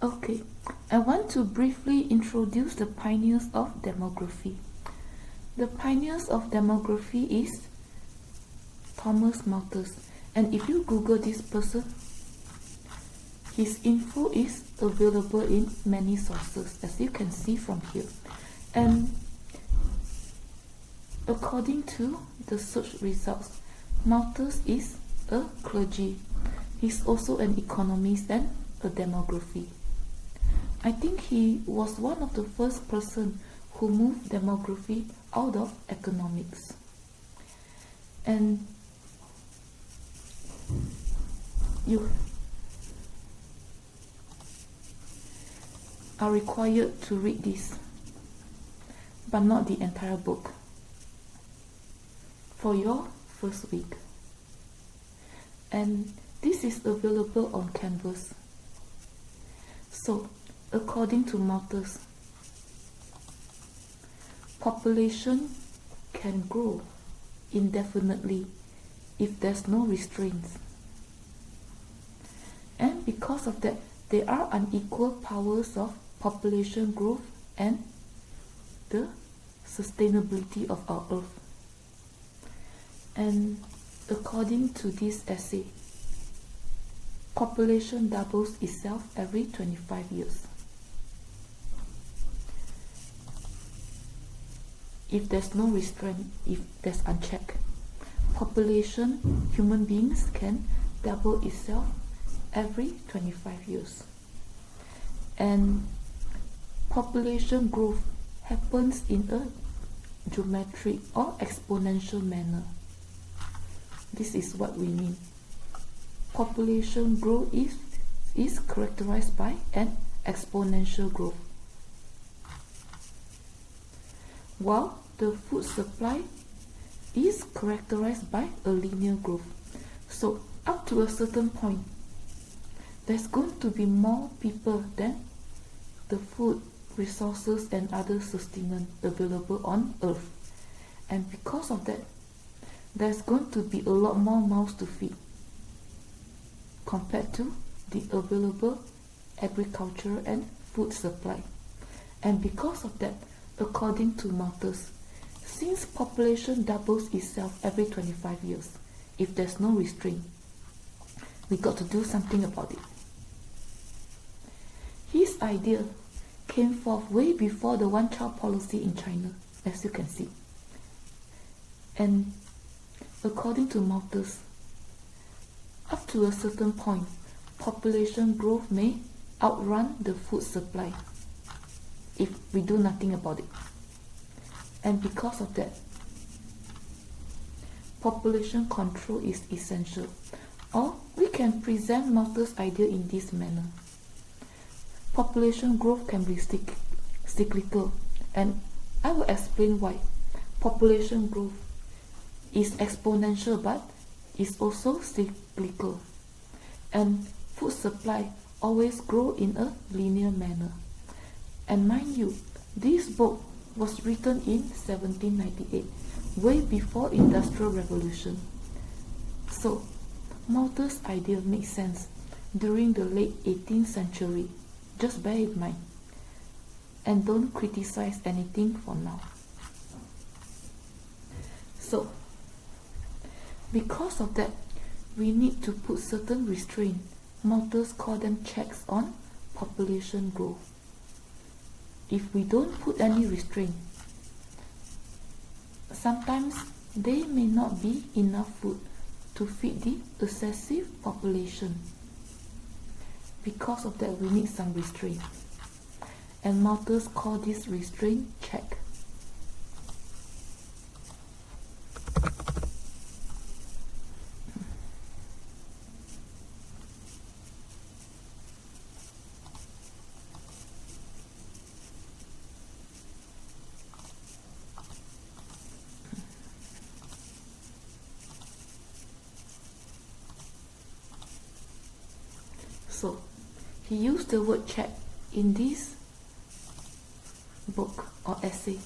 Okay, I want to briefly introduce the pioneers of demography. The pioneers of demography is Thomas Malthus, and if you Google this person, his info is available in many sources, as you can see from here. And according to the search results, Malthus is a clergy. He's also an economist and a demography. I think he was one of the first person who moved demography out of economics. And you are required to read this, but not the entire book, for your first week. And this is available on Canvas. So, according to Malthus, population can grow indefinitely if there's no restraints. And because of that, there are unequal powers of population growth and the sustainability of our Earth. And according to this essay, population doubles itself every 25 years. If there's no restraint, if there's unchecked, population, human beings can double itself every 25 years. And population growth happens in a geometric or exponential manner. This is what we mean. Population growth is characterized by an exponential growth, while the food supply is characterized by a linear growth. So up to a certain point, there's going to be more people than the food, resources and other sustenance available on Earth. And because of that, there's going to be a lot more mouths to feed compared to the available agriculture and food supply. And because of that, according to Malthus, since population doubles itself every 25 years, if there's no restraint, we got to do something about it. His idea came forth way before the one-child policy in China, as you can see. And according to Malthus, up to a certain point, population growth may outrun the food supply if we do nothing about it. And because of that, population control is essential. Or we can present Malthus' idea in this manner. Population growth can be cyclical, and I will explain why. Population growth is exponential but is also cyclical, and food supply always grow in a linear manner. And mind you, this book was written in 1798, way before Industrial Revolution. So, Malthus' idea makes sense during the late 18th century. Just bear in mind, and don't criticize anything for now. So, because of that, we need to put certain restraint. Malthus call them checks on population growth. If we don't put any restraint, sometimes there may not be enough food to feed the excessive population. Because of that, we need some restraint. And Malthus call this restraint check. So, he used the word check in this book or essay.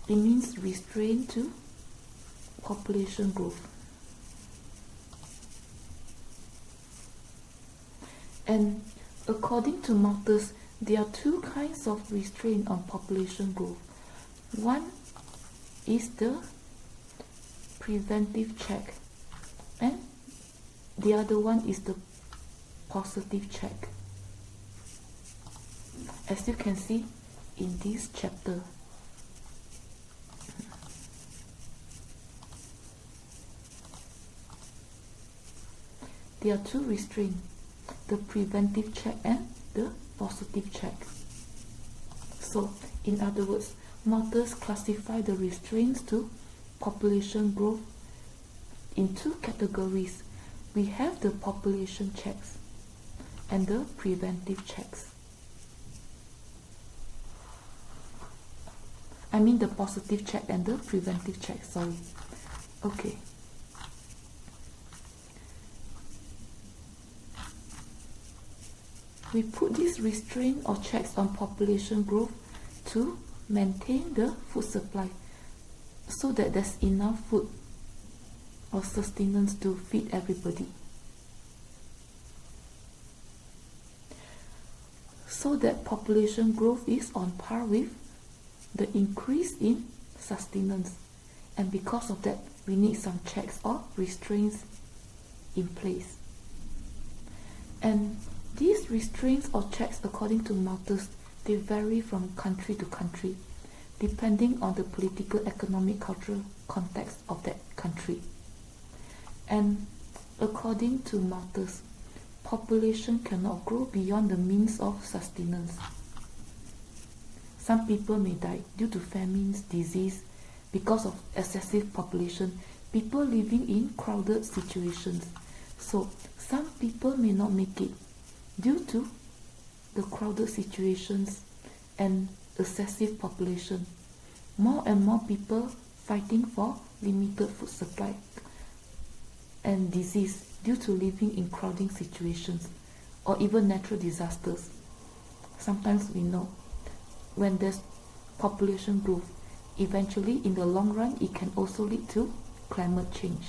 It means restraint to population growth. And according to Malthus, there are two kinds of restraint on population growth. One is the preventive check, and the other one is the positive check. As you can see in this chapter, there are two restraints, the preventive check and the positive check. So, in other words, Malthus classified the restraints to population growth in two categories. We have the population checks and the preventive checks. I mean the positive check and the preventive check, sorry. Okay. We put these restraints or checks on population growth to maintain the food supply so that there's enough food or sustenance to feed everybody. So that population growth is on par with the increase in sustenance. And because of that, we need some checks or restraints in place. And these restraints or checks, according to Malthus, they vary from country to country, depending on the political, economic, cultural context of that country. And according to Malthus, population cannot grow beyond the means of sustenance. Some people may die due to famines, disease, because of excessive population, people living in crowded situations. So, some people may not make it due to the crowded situations and excessive population. More and more people fighting for limited food supply and disease due to living in crowding situations or even natural disasters. Sometimes we know when there's population growth, eventually in the long run it can also lead to climate change.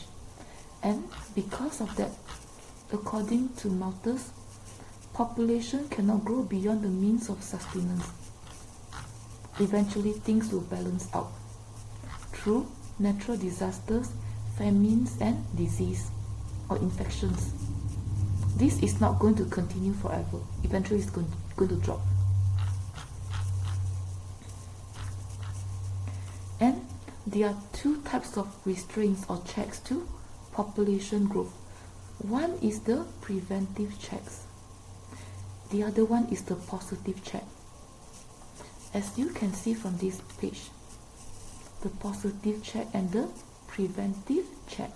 And because of that, according to Malthus, population cannot grow beyond the means of sustenance. Eventually things will balance out through natural disasters, famines and disease or infections. This is not going to continue forever. Eventually it's going to drop. And there are two types of restraints or checks to population growth. One is the preventive checks. The other one is the positive check. As you can see from this page, the positive check and the preventive check.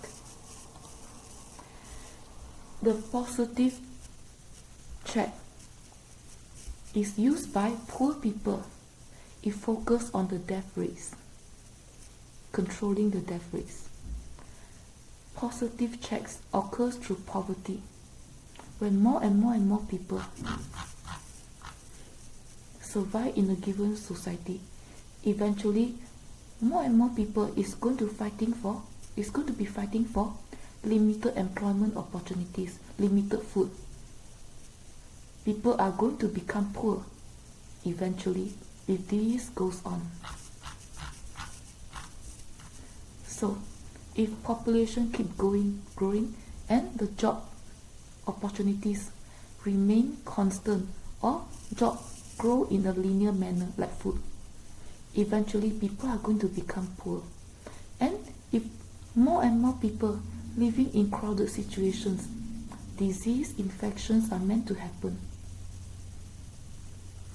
The positive check is used by poor people. It focuses on the death rates, controlling the death rates. Positive checks occurs through poverty, when more and more people survive in a given society. Eventually, more and more people is going to be fighting for limited employment opportunities, limited food. People are going to become poor eventually if this goes on. So, if population keep growing and the job opportunities remain constant or jobs grow in a linear manner like food, eventually people are going to become poor. And if more and more people living in crowded situations, disease, infections are meant to happen.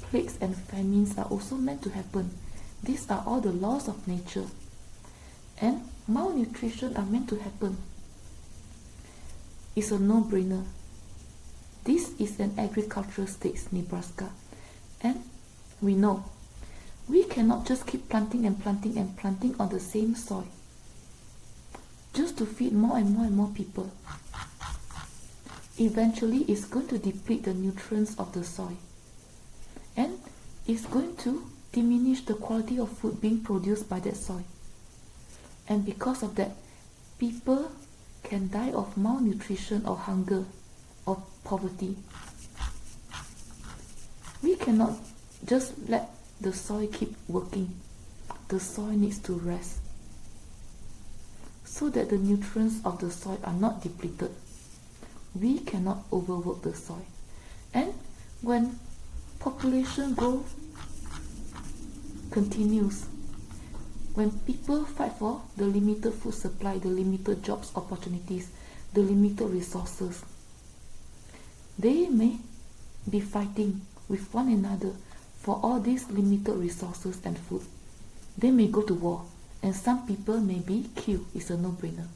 Plagues and famines are also meant to happen. These are all the laws of nature. And malnutrition are meant to happen. It's a no-brainer. This is an agricultural state, Nebraska. And we know we cannot just keep planting on the same soil just to feed more and more people. Eventually it's going to deplete the nutrients of the soil, and it's going to diminish the quality of food being produced by that soil. And because of that, people can die of malnutrition or hunger or poverty. We cannot just let the soil keep working. The soil needs to rest so that the nutrients of the soil are not depleted. We cannot overwork the soil. And when population growth continues, when people fight for the limited food supply, the limited jobs opportunities, the limited resources, they may be fighting with one another for all these limited resources and food. They may go to war, and some people may be killed. It's a no-brainer.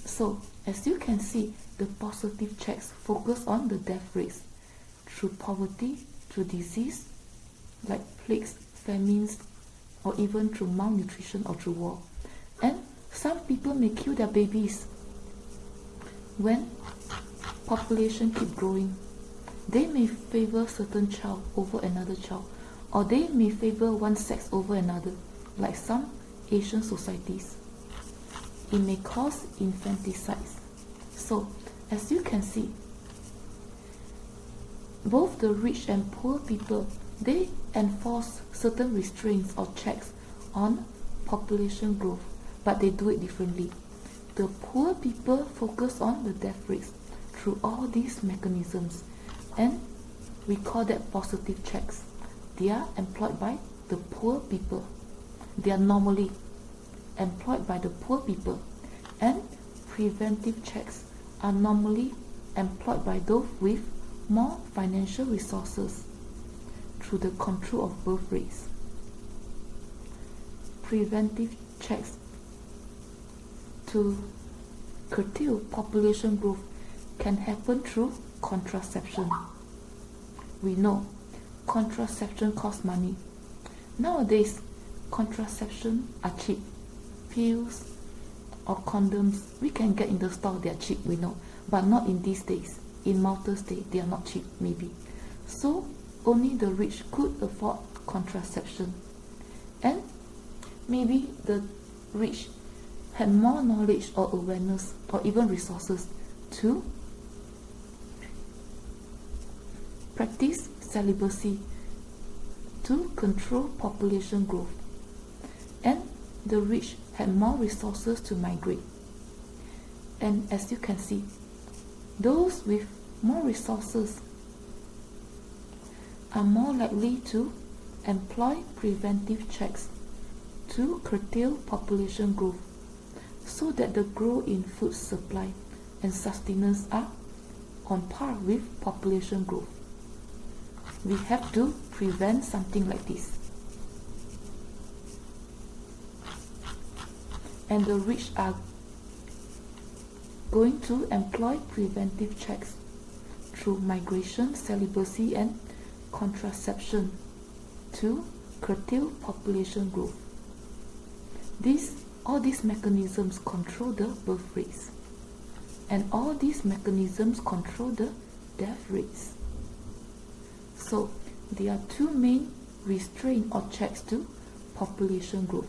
So, as you can see, the positive checks focus on the death rates through poverty, through disease, like plagues, famines, or even through malnutrition or through war. And some people may kill their babies. When population keep growing, they may favor certain child over another child, or they may favor one sex over another, like some Asian societies. It may cause infanticide. So, as you can see, both the rich and poor people, they enforce certain restraints or checks on population growth, but they do it differently. The poor people focus on the death rates through all these mechanisms, and we call that positive checks. They are employed by the poor people. They are normally employed by the poor people, and preventive checks are normally employed by those with more financial resources through the control of birth rates. Preventive checks to curtail population growth can happen through contraception. We know contraception costs money. Nowadays, contraception are cheap. Pills or condoms we can get in the store, they are cheap, we know, but not in these days. In Malthus day, they are not cheap, maybe. So only the rich could afford contraception, and maybe the rich had more knowledge or awareness or even resources to practice celibacy to control population growth, and the rich had more resources to migrate. And as you can see, those with more resources are more likely to employ preventive checks to curtail population growth, so that the growth in food supply and sustenance are on par with population growth. We have to prevent something like this. And the rich are going to employ preventive checks through migration, celibacy, and contraception to curtail population growth. All these mechanisms control the birth rates, and all these mechanisms control the death rates. So there are two main restraints or checks to population growth.